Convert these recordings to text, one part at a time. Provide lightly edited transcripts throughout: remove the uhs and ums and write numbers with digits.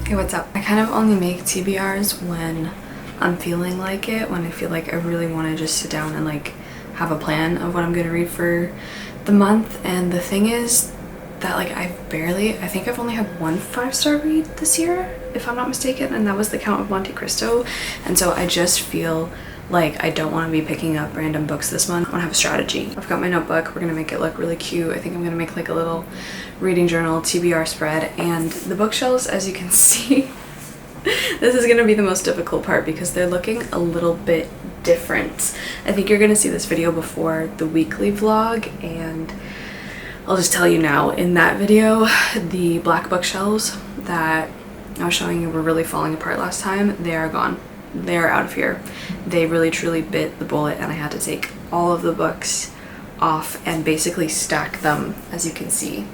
Hey, what's up? I kind of only make TBRs when I'm feeling like it, when I feel like I really want to just sit down and like have a plan of what I'm going to read for the month. And the thing is that like I think I've only had one 5-star read this year, if I'm not mistaken, and that was The Count of Monte Cristo. And so I just feel like I don't want to be picking up random books this month. I want to have a strategy. I've got my notebook. We're gonna make it look really cute. I think I'm gonna make like a little reading journal TBR spread, and the bookshelves, as you can see, this is gonna be the most difficult part because they're looking a little bit different. I think you're gonna see this video before the weekly vlog, and I'll just tell you now, in that video, the black bookshelves that I was showing you were really falling apart last time, they are gone. They're out of here. They really truly bit the bullet, and I had to take all of the books off and basically stack them, as you can see,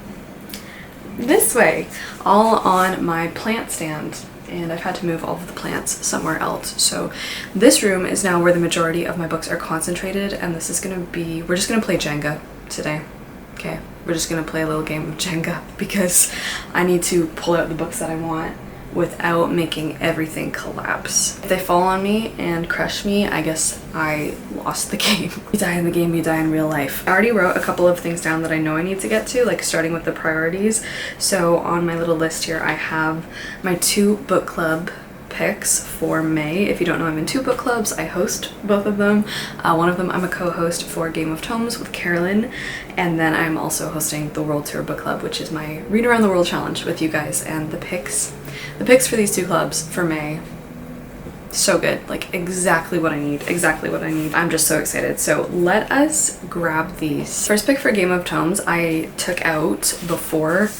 this way, all on my plant stand. And I've had to move all of the plants somewhere else. So this room is now where the majority of my books are concentrated, and this is gonna be, we're just gonna play Jenga today. Okay, we're just gonna play a little game of Jenga because I need to pull out the books that I want without making everything collapse. If they fall on me and crush me, I guess I lost the game. You die in the game, you die in real life. I already wrote a couple of things down that I know I need to get to, like starting with the priorities. So on my little list here, I have my 2 book club picks for May. If you don't know, I'm in 2 book clubs. I host both of them. One of them I'm a co-host for Game of Tomes with Carolyn, and then I'm also hosting the World Tour Book Club, which is my Read Around the World challenge with you guys. And the picks for these 2 clubs for May, so good, like exactly what I need, I'm just so excited. So let us grab these. First pick for Game of Tomes I took out before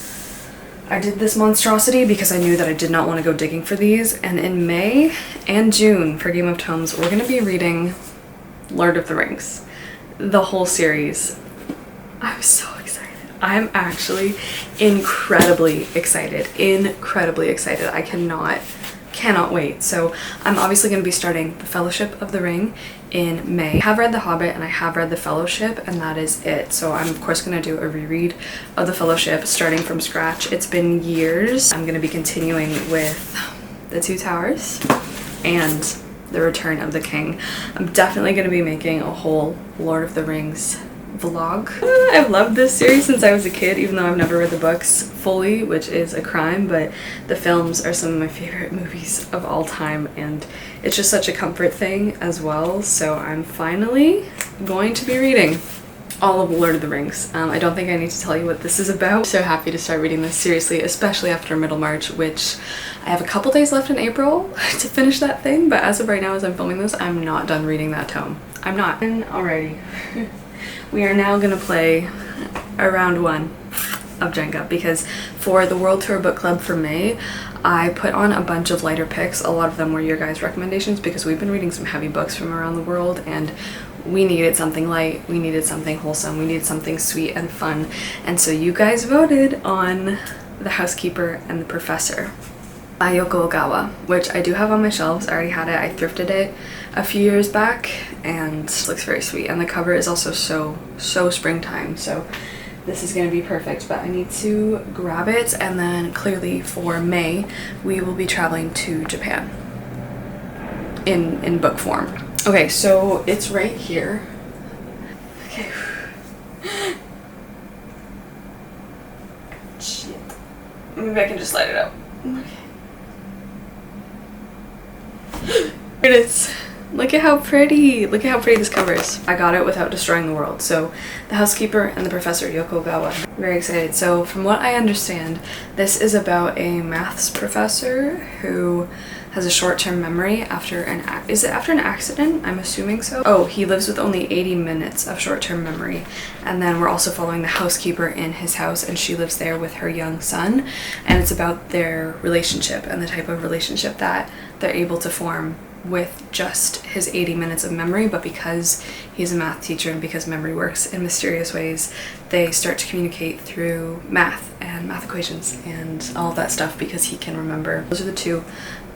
I did this monstrosity because I knew that I did not want to go digging for these. And in May and June for Game of Tomes, we're going to be reading Lord of the Rings, the whole series. I'm so excited. I'm actually incredibly excited. I cannot wait. So I'm obviously going to be starting The Fellowship of the Ring in May. I have read The Hobbit and I have read The Fellowship, and that is it. So I'm of course going to do a reread of The Fellowship starting from scratch. It's been years. I'm going to be continuing with The Two Towers and The Return of the King. I'm definitely going to be making a whole Lord of the Rings vlog. I've loved this series since I was a kid, even though I've never read the books fully, which is a crime, but the films are some of my favorite movies of all time, and it's just such a comfort thing as well. So I'm finally going to be reading all of Lord of the Rings. I don't think I need to tell you what this is about. I'm so happy to start reading this seriously, especially after Middlemarch, which I have a couple days left in April to finish that thing, but as of right now, as I'm filming this, I'm not done reading that tome. I'm not. Alrighty. We are now going to play a round 1 of Jenga, because for the World Tour Book Club for May, I put on a bunch of lighter picks. A lot of them were your guys' recommendations because we've been reading some heavy books from around the world, and we needed something light, we needed something wholesome, we needed something sweet and fun. And so you guys voted on The Housekeeper and The Professor by Yoko Ogawa, which I do have on my shelves. I already had it. I thrifted it a few years back, and it looks very sweet. And the cover is also so springtime, so this is going to be perfect. But I need to grab it, and then clearly for May, we will be traveling to Japan in book form. Okay, so it's right here. Okay. Shit. Maybe I can just light it up. Okay. Here it is. Look at how pretty. Look at how pretty this cover is. I got it without destroying the world. So The Housekeeper and The Professor, Yoko Ogawa. Very excited. So from what I understand, this is about a maths professor who has a short-term memory after an accident? I'm assuming so. Oh, he lives with only 80 minutes of short-term memory. And then we're also following the housekeeper in his house, and she lives there with her young son. And it's about their relationship and the type of relationship that they're able to form with just his 80 minutes of memory. But because he's a math teacher and because memory works in mysterious ways, they start to communicate through math and math equations and all of that stuff because he can remember. Those are the 2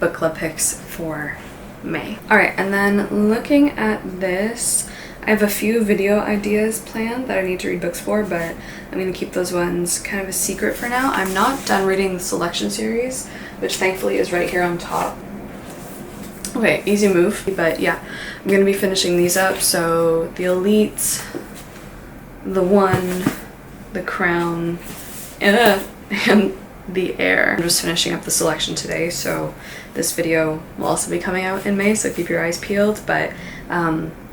book club picks for May. Alright, and then looking at this, I have a few video ideas planned that I need to read books for, but I'm going to keep those ones kind of a secret for now. I'm not done reading the selection series, which thankfully is right here on top. Okay, easy move. But yeah, I'm going to be finishing these up. So the Elite, the One, the Crown, and the Air. I'm just finishing up the selection today, so this video will also be coming out in May, so keep your eyes peeled. But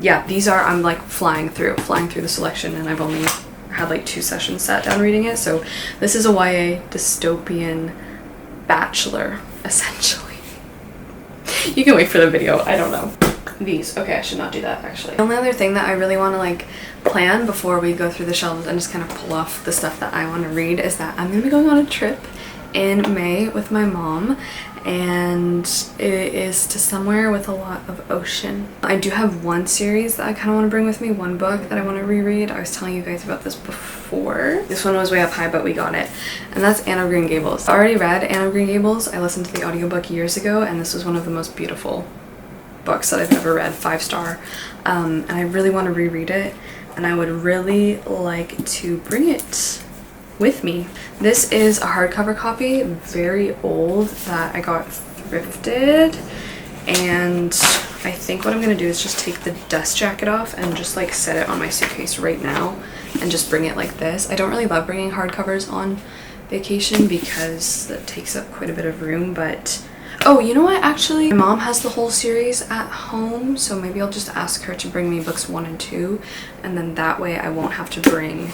yeah, these are, I'm like flying through the selection, and I've only had like 2 sessions sat down reading it. So this is a YA dystopian bachelor, essentially. You can wait for the video, I don't know. These, okay, I should not do that actually. The only other thing that I really want to like plan before we go through the shelves and just kind of pull off the stuff that I want to read is that I'm going to be going on a trip in May with my mom, and it is to somewhere with a lot of ocean. I do have one series that I kind of want to bring with me, one book that I want to reread. I was telling you guys about this before. This one was way up high, but we got it, and that's Anne of Green Gables. I already read Anne of Green Gables. I listened to the audiobook years ago, and this was one of the most beautiful books that I've ever read, 5-star, and I really want to reread it, and I would really like to bring it with me. This is a hardcover copy, very old, that I got thrifted, and I think what I'm gonna do is just take the dust jacket off and just like set it on my suitcase right now and just bring it like this. I don't really love bringing hardcovers on vacation because that takes up quite a bit of room, but oh, you know what, actually, my mom has the whole series at home, so maybe I'll just ask her to bring me books 1 and 2, and then that way I won't have to bring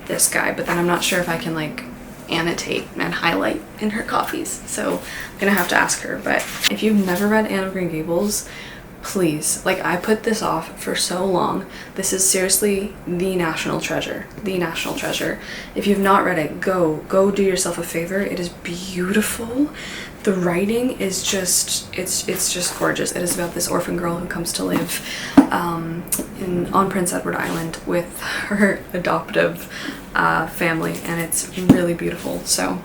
this guy. But then I'm not sure if I can like annotate and highlight in her copies, so I'm gonna have to ask her. But if you've never read Anne of Green Gables, please, like, I put this off for so long. This is seriously the national treasure, the national treasure. If you've not read it, go do yourself a favor. It is beautiful. The writing is just, it's just gorgeous. It is about this orphan girl who comes to live on Prince Edward Island with her adoptive family, and it's really beautiful. So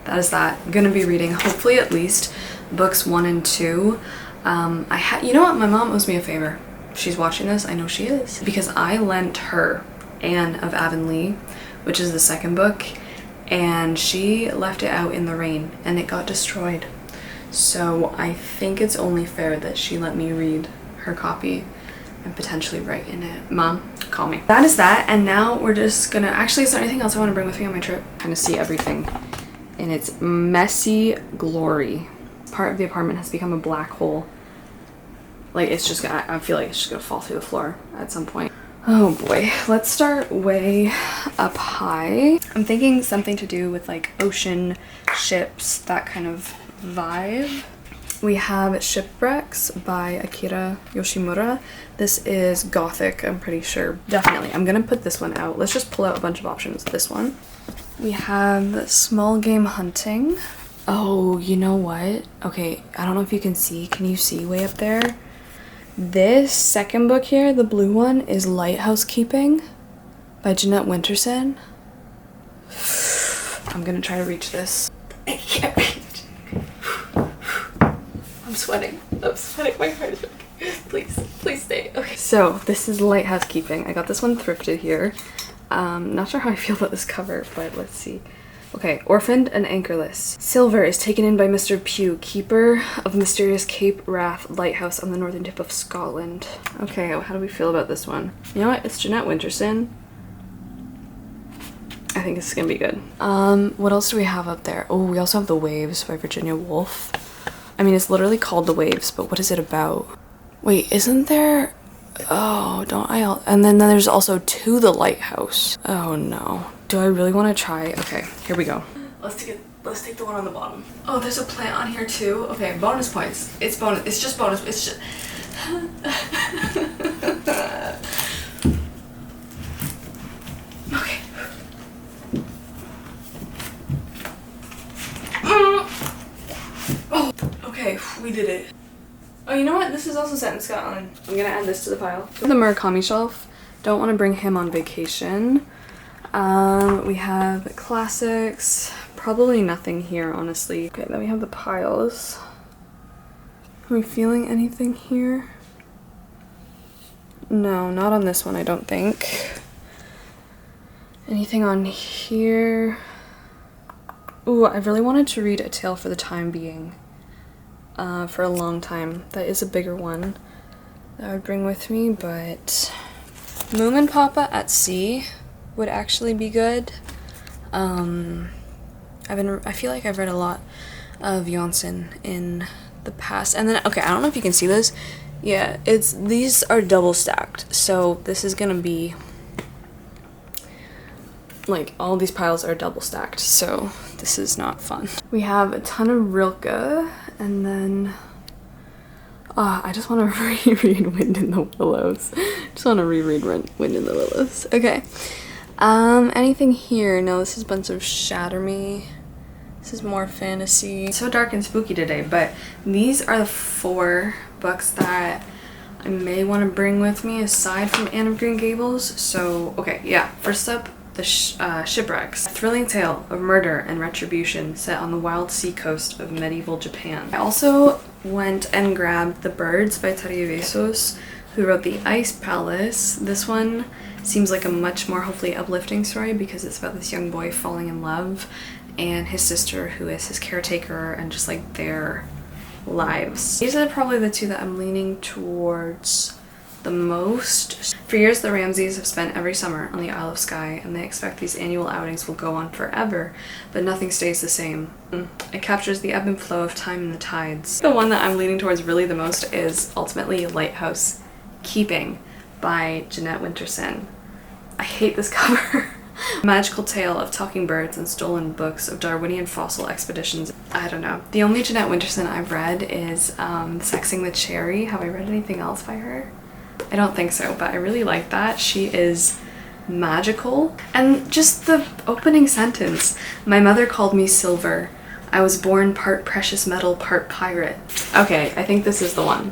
that is that. I'm gonna be reading hopefully at least books 1 and 2. You know what, my mom owes me a favor. She's watching this, I know she is, because I lent her Anne of Avonlea, which is the 2nd book, and she left it out in the rain and it got destroyed. So I think it's only fair that she let me read her copy and potentially write in it. Mom, call me. That is that, and now we're just gonna, actually, is there anything else I want to bring with me on my trip? Kind of see everything in its messy glory. Part of the apartment has become a black hole. Like, it's just gonna, I feel like it's just gonna fall through the floor at some point. Oh boy, let's start way up high. I'm thinking something to do with like ocean, ships, that kind of vibe. We have Shipwrecks by Akira Yoshimura. This is gothic, I'm pretty sure. Definitely, I'm gonna put this one out. Let's just pull out a bunch of options. This one. We have Small Game Hunting. Oh, you know what? Okay, I don't know if you can see. Can you see way up there? This 2nd book here, the blue one, is Lighthousekeeping by Jeanette Winterson. I'm gonna try to reach this. I can't reach. I'm sweating. My heart is breaking. Please stay. Okay. So this is Lighthousekeeping. I got this one thrifted here. Not sure how I feel about this cover, but let's see. Okay, orphaned and anchorless. Silver is taken in by Mr. Pugh, keeper of mysterious Cape Wrath lighthouse on the northern tip of Scotland. Okay, how do we feel about this one? You know what? It's Jeanette Winterson. I think this is gonna be good. What else do we have up there? Oh, we also have The Waves by Virginia Woolf. I mean, it's literally called The Waves, but what is it about? Wait, isn't there... Oh, and then there's also To the Lighthouse. Oh no. Do I really want to try? Okay, here we go. Let's take the one on the bottom. Oh, there's a plant on here too. Okay, bonus points. It's just bonus. It's just... Okay. Oh, okay, we did it. Oh, you know what? This is also set in Scotland. I'm gonna add this to the pile. The Murakami shelf. Don't want to bring him on vacation. We have classics. Probably nothing here, honestly. Okay, then we have the piles. Are we feeling anything here? No, not on this one, I don't think. Anything on here? Ooh, I really wanted to read A Tale for the Time Being for a long time. That is a bigger one that I would bring with me, but Moom and Papa at Sea would actually be good. I feel like I've read a lot of Janssen in the past. And then, okay, I don't know if you can see this. Yeah, these are double stacked. So this is gonna be, like, all these piles are double stacked. So this is not fun. We have a ton of Rilke, and then, I just want to reread Wind in the Willows. Just want to reread Wind in the Willows. Okay. Anything here? No, this is a bunch of Shatter Me. This is more fantasy. It's so dark and spooky today, but these are the 4 books that I may want to bring with me aside from Anne of Green Gables. So, okay, yeah. First up, the Shipwrecks. A thrilling tale of murder and retribution set on the wild sea coast of medieval Japan. I also went and grabbed The Birds by Terry Vesos, who wrote The Ice Palace. This one seems like a much more hopefully uplifting story because it's about this young boy falling in love and his sister who is his caretaker and just like their lives. These are probably the 2 that I'm leaning towards the most. For years, the Ramseys have spent every summer on the Isle of Skye, and they expect these annual outings will go on forever, but nothing stays the same. It captures the ebb and flow of time and the tides. The one that I'm leaning towards really the most is ultimately Lighthousekeeping by Jeanette Winterson. I hate this cover. Magical tale of talking birds and stolen books of Darwinian fossil expeditions. I don't know. The only Jeanette Winterson I've read is Sexing the Cherry. Have I read anything else by her? I don't think so, but I really like that. She is magical. And just the opening sentence. My mother called me Silver. I was born part precious metal, part pirate. Okay, I think this is the one.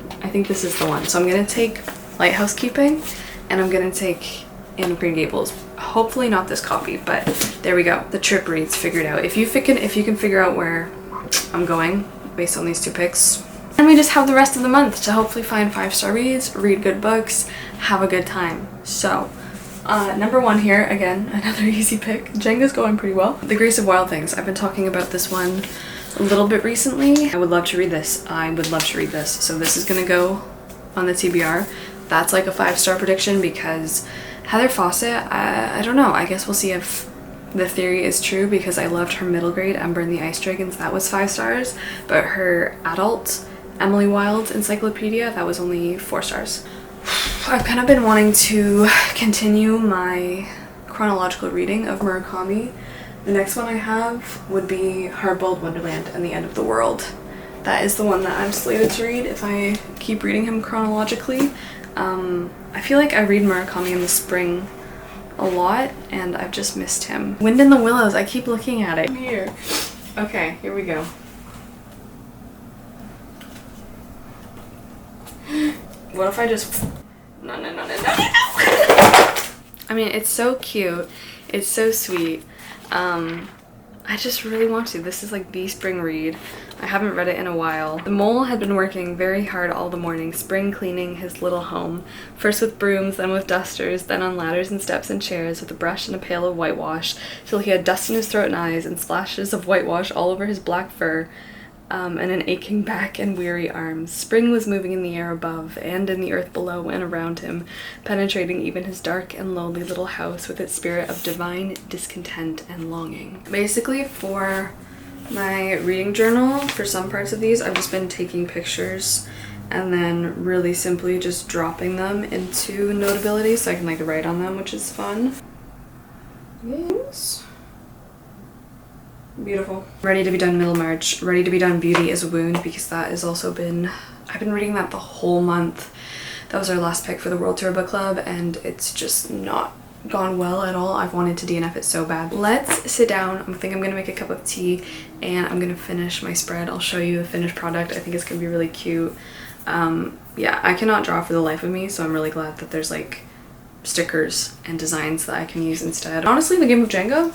So I'm gonna take Lighthousekeeping, and I'm gonna take Anne of Green Gables. Hopefully not this copy, but there we go. The trip reads figured out. If you can figure out where I'm going based on these 2 picks, and we just have the rest of the month to hopefully find 5-star reads, read good books, have a good time. So, number 1 here, again, another easy pick. Jenga's going pretty well. The Grace of Wild Things. I've been talking about this one a little bit recently. I would love to read this. So this is gonna go on the TBR. That's like a 5-star prediction because Heather Fawcett, I don't know. I guess we'll see if the theory is true because I loved her middle grade Ember and the Ice Dragons. That was 5 stars, but her adult Emily Wilde encyclopedia, that was only 4 stars. I've kind of been wanting to continue my chronological reading of Murakami. The next one I have would be Hardboiled Wonderland and the End of the World. That is the one that I'm slated to read if I keep reading him chronologically. I feel like I read Murakami in the spring a lot and I've just missed him. Wind in the Willows, I keep looking at it. Here. Okay, here we go. What if I just... No. I mean, it's so cute. It's so sweet. I just really want to. This is like the spring read. I haven't read it in a while. The mole had been working very hard all the morning, spring cleaning his little home. First with brooms, then with dusters, then on ladders and steps and chairs with a brush and a pail of whitewash, till he had dust in his throat and eyes and splashes of whitewash all over his black fur. And an aching back and weary arms. Spring was moving in the air above and in the earth below and around him, penetrating even his dark and lowly little house with its spirit of divine discontent and longing. Basically, for my reading journal, for some parts of these, I've just been taking pictures and then really simply just dropping them into Notability so I can like write on them, which is fun. Yes. Beautiful. Ready to be Done Middlemarch. Ready to be Done Beauty is a Wound because that has also been... I've been reading that the whole month. That was our last pick for the World Tour Book Club and it's just not gone well at all. I've wanted to DNF it so bad. Let's sit down. I think I'm gonna make a cup of tea and I'm gonna finish my spread. I'll show you the finished product. I think it's gonna be really cute. Yeah, I cannot draw for the life of me, so I'm really glad that there's like stickers and designs that I can use instead. Honestly, the game of Jenga,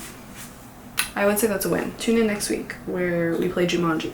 I would say that's a win. Tune in next week where we play Jumanji.